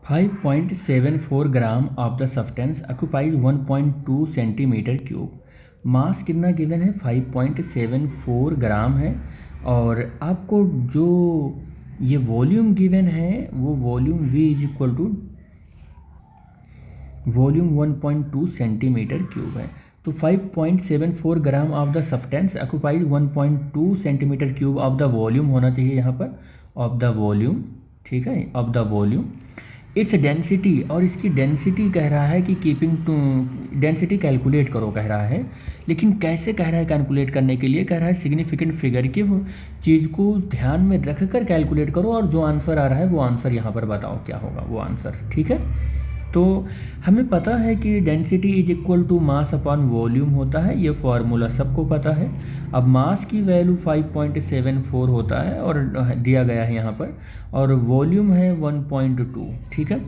5.74 gram of the substance occupies 1.2 centimetre cube. Mass कितना given है? 5.74 ग्राम है। और आपको जो ये वॉल्यूम गिवन है वो volume V is equal to volume 1.2 centimetre cube है। तो 5.74 gram of the substance occupies 1.2 centimetre cube of the volume होना चाहिए यहाँ पर, ऑफ द वॉल्यूम, ठीक है, of the volume. Its density, और इसकी डेंसिटी कह रहा है कि कीपिंग टू डेंसिटी कैलकुलेट करो कह रहा है। लेकिन कैसे कह रहा है? कैलकुलेट करने के लिए कह रहा है सिग्निफिकेंट फिगर की चीज़ को ध्यान में रख कर कैलकुलेट करो, और जो आंसर आ रहा है वो आंसर यहाँ पर बताओ क्या होगा वो आंसर, ठीक है। तो हमें पता है कि density is equal to mass upon volume होता है, ये फॉर्मूला सबको पता है। अब मास की वैल्यू 5.74 होता है और दिया गया है यहाँ पर, और वॉल्यूम है 1.2, ठीक है।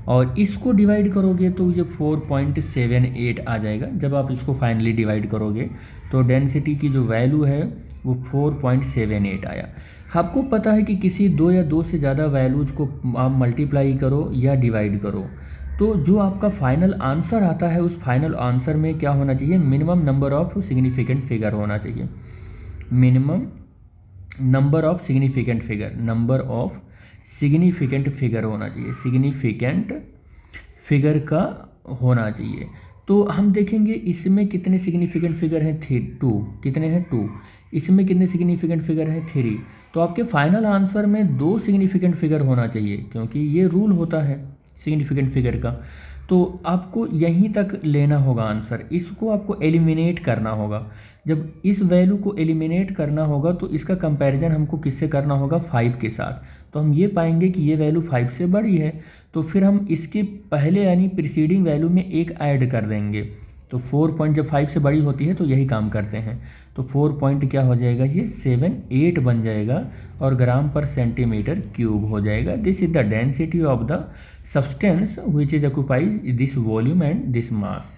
और इसको डिवाइड करोगे तो ये 4.78 आ जाएगा। जब आप इसको फाइनली डिवाइड करोगे तो डेंसिटी की जो वैल्यू है वो 4.78 आया। आपको पता है कि किसी दो या दो से ज़्यादा वैल्यूज़ को आप मल्टीप्लाई करो या डिवाइड करो तो जो आपका फाइनल आंसर आता है उस फाइनल आंसर में क्या होना चाहिए? Minimum number of significant figure होना चाहिए। Minimum number of significant figure, number of significant figure होना चाहिए, सिग्निफिकेंट फिगर का होना चाहिए। तो हम देखेंगे इसमें कितने सिग्निफिकेंट फिगर हैं? 2। कितने हैं? 2। इसमें कितने सिग्निफिकेंट फिगर हैं? 3। तो आपके फाइनल आंसर में 2 सिग्निफिकेंट फिगर होना चाहिए, क्योंकि ये रूल होता है सिग्निफिकेंट फिगर का। तो आपको यहीं तक लेना होगा आंसर, इसको आपको एलिमिनेट करना होगा। जब इस वैल्यू को एलिमिनेट करना होगा तो इसका कंपैरिजन हमको किससे करना होगा? 5 के साथ। तो हम ये पाएंगे कि ये वैल्यू 5 से बड़ी है, तो फिर हम इसके पहले यानी प्रीसीडिंग वैल्यू में एक ऐड कर देंगे। तो 4 पॉइंट जब 5 से बड़ी होती है तो यही काम करते हैं। तो 4 पॉइंट क्या हो जाएगा? ये 78 बन जाएगा और ग्राम पर सेंटीमीटर क्यूब हो जाएगा। This is the density of the substance which is occupies this volume and this mass।